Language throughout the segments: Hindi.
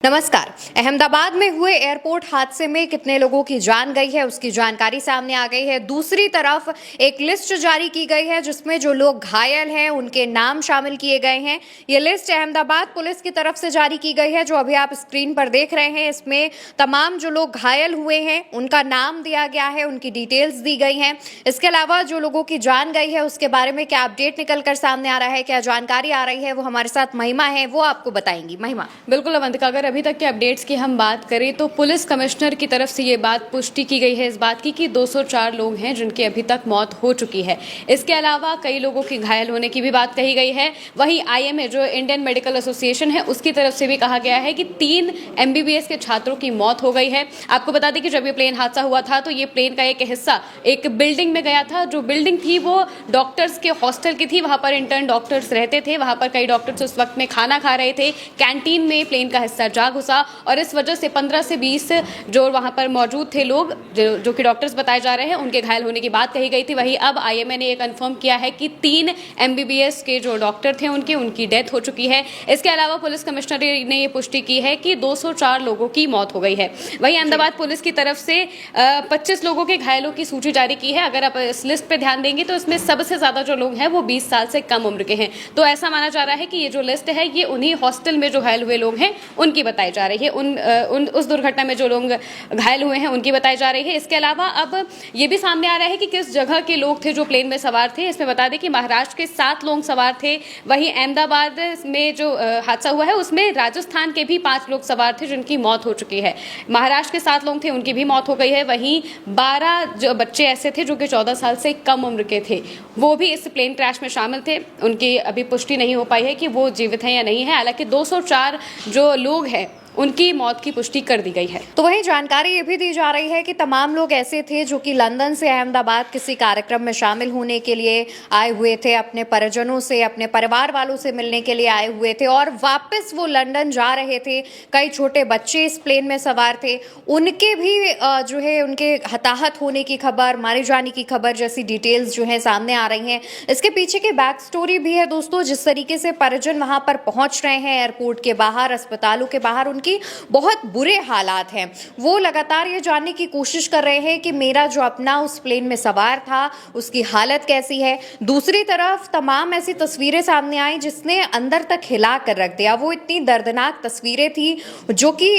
नमस्कार। अहमदाबाद में हुए एयरपोर्ट हादसे में कितने लोगों की जान गई है उसकी जानकारी सामने आ गई है। दूसरी तरफ एक लिस्ट जारी की गई है जिसमें जो लोग घायल हैं उनके नाम शामिल किए गए हैं। ये लिस्ट अहमदाबाद पुलिस की तरफ से जारी की गई है जो अभी आप स्क्रीन पर देख रहे हैं। इसमें तमाम जो लोग घायल हुए हैं उनका नाम दिया गया है, उनकी डिटेल्स दी गई हैं। इसके अलावा जो लोगों की जान गई है उसके बारे में क्या अपडेट निकल कर सामने आ रहा है, क्या जानकारी आ रही है, वो हमारे साथ महिमा है, वो आपको बताएंगी। महिमा। बिल्कुल अवंतिका, अगर अभी तक के अपडेट्स की हम बात करें तो पुलिस कमिश्नर की तरफ से ये बात पुष्टि की गई है इस बात की कि 204 लोग हैं जिनकी अभी तक मौत हो चुकी है। इसके अलावा कई लोगों की घायल होने की भी बात कही गई है। वहीं आईएमए जो इंडियन मेडिकल एसोसिएशन है उसकी तरफ से भी कहा गया है कि 3 एमबीबीएस के छात्रों की मौत हो गई है। आपको बता दें कि जब ये प्लेन हादसा हुआ था तो ये प्लेन का एक हिस्सा एक बिल्डिंग में गया था। जो बिल्डिंग थी वो डॉक्टर्स के हॉस्टल की थी, वहां पर इंटर्न डॉक्टर्स रहते थे। वहां पर कई डॉक्टर्स उस वक्त में खाना खा रहे थे। कैंटीन में प्लेन का हिस्सा जा घुसा और इस वजह से 15 से 20 जो वहां पर मौजूद थे लोग जो कि डॉक्टर्स बताए जा रहे हैं उनके घायल होने की बात कही गई थी। वहीं अब आईएमए ने ये कंफर्म किया है कि 3 एमबीबीएस के जो डॉक्टर थे उनकी डेथ हो चुकी है। इसके अलावा पुलिस कमिश्नर ने ये पुष्टि की है कि 204 लोगों की मौत हो गई है। वहीं अहमदाबाद पुलिस की तरफ से 25 लोगों के घायलों की सूची जारी की है। अगर आप इस लिस्ट पे ध्यान देंगे तो इसमें सबसे ज्यादा जो लोग हैं वो 20 साल से कम उम्र के हैं। तो ऐसा माना जा रहा है कि ये जो लिस्ट है ये उन्हीं हॉस्टल में जो घायल हुए लोग हैं उनकी बताई जा रही है। उस दुर्घटना में जो लोग घायल हुए हैं उनकी बताई जा रही है। इसके अलावा अब ये भी सामने आ रहा है कि किस जगह के लोग थे जो प्लेन में सवार थे। इसमें बता दें कि महाराष्ट्र के 7 लोग सवार थे। वहीं अहमदाबाद में जो हादसा हुआ है उसमें राजस्थान के भी 5 लोग सवार थे जिनकी मौत हो चुकी है। महाराष्ट्र के 7 लोग थे, उनकी भी मौत हो गई है। वहीं 12 जो बच्चे ऐसे थे जो कि 14 साल से कम उम्र के थे, वो भी इस प्लेन क्रैश में शामिल थे। उनकी अभी पुष्टि नहीं हो पाई है कि वो जीवित हैं या नहीं है। हालांकि 204 जो लोग हैं उनकी मौत की पुष्टि कर दी गई है। तो वहीं जानकारी ये भी दी जा रही है कि तमाम लोग ऐसे थे जो कि लंदन से अहमदाबाद किसी कार्यक्रम में शामिल होने के लिए आए हुए थे, अपने परिजनों से, अपने परिवार वालों से मिलने के लिए आए हुए थे और वापस वो लंदन जा रहे थे। कई छोटे बच्चे इस प्लेन में सवार थे, उनके भी जो है उनके हताहत होने की खबर, मारे जाने की खबर जैसी डिटेल्स जो है सामने आ रही हैं। इसके पीछे की बैक स्टोरी भी है दोस्तों। जिस तरीके से परिजन वहां पर पहुंच रहे हैं एयरपोर्ट के बाहर, अस्पतालों के बाहर, उनकी बहुत बुरे हालात हैं। वो लगातार ये जानने की कोशिश कर रहे हैं कि मेरा जो अपना उस प्लेन में सवार था उसकी हालत कैसी है। दूसरी तरफ तमाम ऐसी तस्वीरें सामने आई जिसने अंदर तक हिला कर रख दिया। वो इतनी दर्दनाक तस्वीरें थी जो कि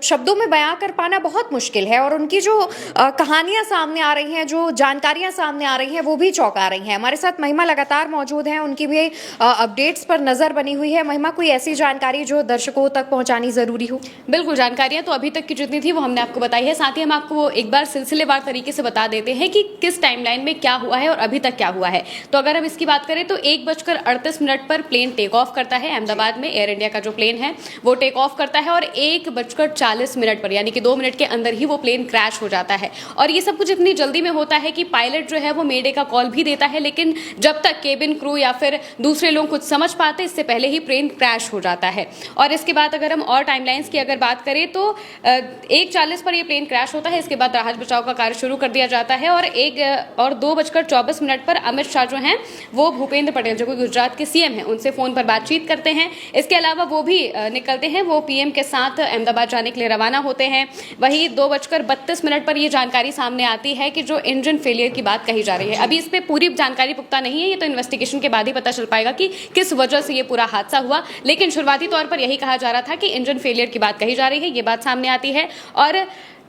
शब्दों में बयां कर पाना बहुत मुश्किल है। और उनकी जो कहानियां सामने आ रही हैं, जो जानकारियां सामने आ रही हैं, वो भी चौंका रही हैं। हमारे साथ महिमा लगातार मौजूद हैं, उनकी भी अपडेट्स पर नजर बनी हुई है। महिमा, कोई ऐसी जानकारी जो दर्शकों तक पहुंचानी जरूरी हो? बिल्कुल, जानकारियां तो अभी तक की जितनी थी वो हमने आपको बताई है। साथ ही हम आपको एक बार सिलसिलेवार तरीके से बता देते हैं कि किस टाइमलाइन में क्या हुआ है और अभी तक क्या हुआ है। तो अगर हम इसकी बात करें तो 1:38 पर प्लेन टेक ऑफ करता है। अहमदाबाद में एयर इंडिया का जो प्लेन है वो टेक ऑफ करता है और 1:40 पर यानी कि 2 मिनट के अंदर ही वो प्लेन क्रैश हो जाता है। और ये सब कुछ इतनी जल्दी में होता है कि पायलट जो है वो मेडे का कॉल भी देता है, लेकिन जब तक केबिन क्रू या फिर दूसरे लोग कुछ समझ पाते इससे पहले ही प्लेन क्रैश हो जाता है। और इसके बाद अगर हम और टाइमलाइंस की अगर बात करें तो 1:40 पर ये प्लेन क्रैश होता है। इसके बाद राहत बचाव का कार्य शुरू कर दिया जाता है और 2:24 पर अमित शाह जो हैं वो भूपेंद्र पटेल जो कि गुजरात के सीएम हैं उनसे फोन पर बातचीत करते हैं। इसके अलावा वो भी निकलते हैं, वो पीएम के साथ अहमदाबाद जाने के लिए रवाना होते हैं। वहीं 2:32 पर ये जानकारी सामने आती है कि जो इंजन फेलियर की बात कही जा रही है, अभी इस पर पूरी जानकारी पुख्ता नहीं है, ये तो इन्वेस्टिगेशन के बाद ही पता चल पाएगा कि किस वजह से ये पूरा हादसा हुआ। लेकिन शुरुआती तौर पर यही कहा जा रहा था कि इंजन फेलियर की बात कही जा रही है, ये बात सामने आती है। और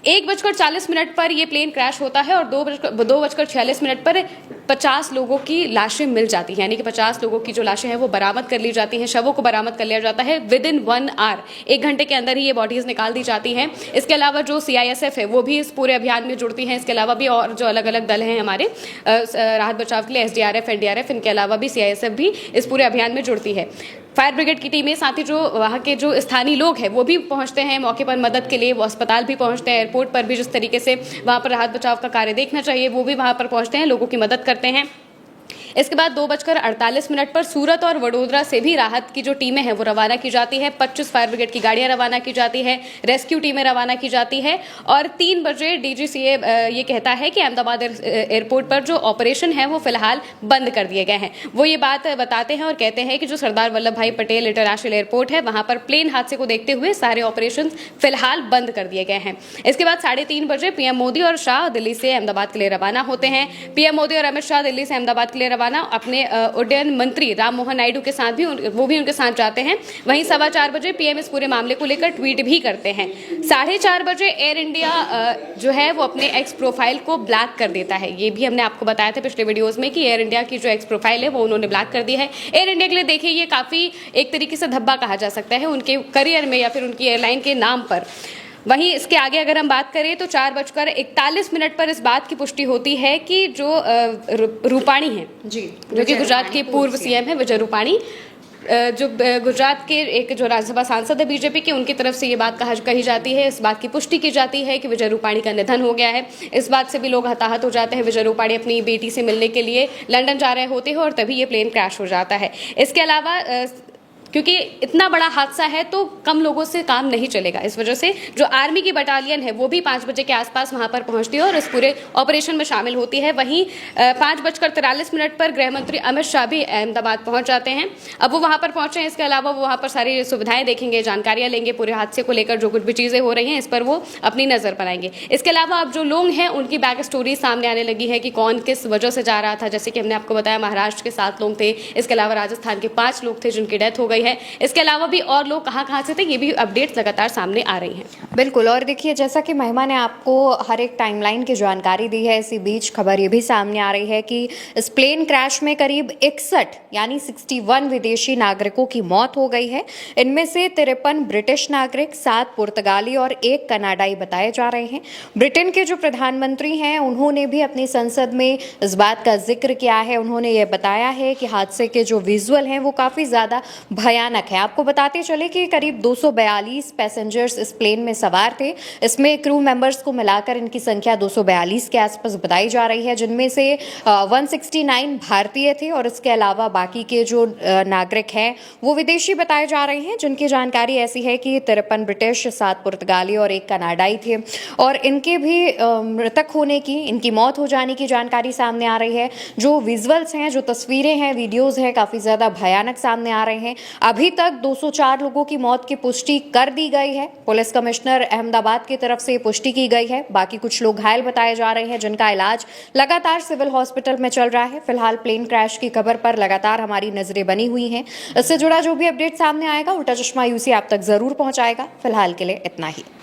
1:40 पर यह प्लेन क्रैश होता है और 2:46 पर 50 लोगों की लाशें मिल जाती हैं, यानी कि 50 लोगों की जो लाशें हैं वो बरामद कर ली जाती हैं, शवों को बरामद कर लिया जाता है। विदिन 1 आवर, 1 घंटे के अंदर ही ये बॉडीज निकाल दी जाती हैं। इसके अलावा जो CISF है वो भी इस पूरे अभियान में जुड़ती हैं। इसके अलावा भी और जो अलग अलग दल हैं हमारे राहत बचाव के लिए, SDRF, NDRF, इनके अलावा भी CISF भी इस पूरे अभियान में जुड़ती है। फायर ब्रिगेड की टीमें, साथ ही जो वहाँ के जो स्थानीय लोग हैं वो भी पहुँचते हैं मौके पर मदद के लिए। वो अस्पताल भी पहुँचते हैं, एयरपोर्ट पर भी जिस तरीके से वहाँ पर राहत बचाव का कार्य देखना चाहिए वो भी वहाँ पर पहुँचते हैं, लोगों की मदद करते हैं। इसके बाद 2:48 पर सूरत और वडोदरा से भी राहत की जो टीमें हैं वो रवाना की जाती है। 25 फायर ब्रिगेड की गाड़ियां रवाना की जाती है, रेस्क्यू टीमें रवाना की जाती है और 3 बजे डीजीसीए ये कहता है कि अहमदाबाद एयरपोर्ट पर जो ऑपरेशन है वो फिलहाल बंद कर दिए गए हैं। वो ये बात बताते हैं और कहते हैं कि जो सरदार वल्लभ भाई पटेल इंटरनेशनल एयरपोर्ट है वहां पर प्लेन हादसे को देखते हुए सारे ऑपरेशन फिलहाल बंद कर दिए गए हैं। इसके बाद 3:30 बजे पीएम मोदी और शाह दिल्ली से अहमदाबाद के लिए रवाना होते हैं। पीएम मोदी और अमित शाह दिल्ली से अहमदाबाद के लिए रवाना अपने उड्डयन मंत्री राम मोहन नायडू के साथ भी वो भी उनके साथ जाते हैं। वहीं 4:15 बजे पीएम इस पूरे मामले को लेकर ट्वीट भी करते हैं। 4:30 बजे एयर इंडिया जो है वो अपने एक्स प्रोफाइल को ब्लैक कर देता है। ये भी हमने आपको बताया था पिछले वीडियोस में कि एयर इंडिया की जो एक्स प्रोफाइल है वो उन्होंने ब्लैक कर दी है। एयर इंडिया के लिए देखिए ये काफी एक तरीके से धब्बा कहा जा सकता है उनके करियर में या फिर उनकी एयरलाइन के नाम पर। वहीं इसके आगे अगर हम बात करें तो 4:41 पर इस बात की पुष्टि होती है कि जो रूपाणी है जी, जो कि गुजरात के पूर्व सीएम है विजय रूपाणी, जो गुजरात के एक जो राज्यसभा सांसद है बीजेपी के, उनकी तरफ से ये बात कही जाती है, इस बात की पुष्टि की जाती है कि विजय रूपाणी का निधन हो गया है। इस बात से भी लोग हताहत हो जाते हैं। विजय रूपाणी अपनी बेटी से मिलने के लिए लंदन जा रहे होते हैं और तभी ये प्लेन क्रैश हो जाता है। इसके अलावा क्योंकि इतना बड़ा हादसा है तो कम लोगों से काम नहीं चलेगा, इस वजह से जो आर्मी की बटालियन है वो भी 5 बजे के आसपास वहां पर पहुंचती है और इस पूरे ऑपरेशन में शामिल होती है। वहीं 5:43 पर गृह मंत्री अमित शाह भी अहमदाबाद पहुंच जाते हैं। अब वो वहां पर पहुंचे हैं, इसके अलावा वो वहां पर सारी सुविधाएं देखेंगे, जानकारियां लेंगे, पूरे हादसे को लेकर जो कुछ भी चीजें हो रही हैं इस पर वो अपनी नजर बनाएंगे। इसके अलावा अब जो लोग हैं उनकी बैक स्टोरी सामने आने लगी है कि कौन किस वजह से जा रहा था। जैसे कि हमने आपको बताया महाराष्ट्र के 7 लोग थे, इसके अलावा राजस्थान के 5 लोग थे जिनकी डेथ हो गई है। इसके अलावा भी और लोग कहां से थे ये भी अपडेट्स लगातार सामने आ रही हैं। बिल्कुल, और देखिए जैसा कि महिमा ने आपको हर एक टाइमलाइन की जानकारी दी है, इसी बीच खबर ये भी सामने आ रही है कि इस प्लेन क्रैश में करीब 61 यानी 61 विदेशी नागरिकों की मौत हो गई है। इनमें से 53 ब्रिटिश नागरिक, 7 पुर्तगाली और 1 कनाडाई बताए जा रहे हैं। ब्रिटेन के जो प्रधानमंत्री हैं उन्होंने भी अपनी संसद में इस बात का जिक्र किया है। उन्होंने ये बताया है कि हादसे के जो विजुअल हैं वो काफ़ी ज़्यादा भयानक है। आपको बताते चले कि करीब 242 पैसेंजर्स इस प्लेन में सवार थे। इसमें क्रू मेंबर्स को मिलाकर इनकी संख्या 242 के आसपास बताई जा रही है, जिनमें से 169 भारतीय थे और इसके अलावा बाकी के जो नागरिक हैं वो विदेशी बताए जा रहे हैं, जिनकी जानकारी ऐसी है कि 53 ब्रिटिश, 7 पुर्तगाली और 1 कनाडाई थे और इनके भी मृतक होने की, इनकी मौत हो जाने की जानकारी सामने आ रही है। जो विजुअल्स हैं, जो तस्वीरें हैं, वीडियोज़ हैं, काफ़ी ज़्यादा भयानक सामने आ रहे हैं। अभी तक 204 लोगों की मौत की पुष्टि कर दी गई है। पुलिस कमिश्नर अहमदाबाद की तरफ से पुष्टि की गई है। बाकी कुछ लोग घायल बताए जा रहे हैं जिनका इलाज लगातार सिविल हॉस्पिटल में चल रहा है। फिलहाल प्लेन क्रैश की खबर पर लगातार हमारी नजरें बनी हुई हैं। इससे जुड़ा जो भी अपडेट सामने आएगा उल्टा चश्मा यूसी आप तक जरूर पहुंचाएगा। फिलहाल के लिए इतना ही।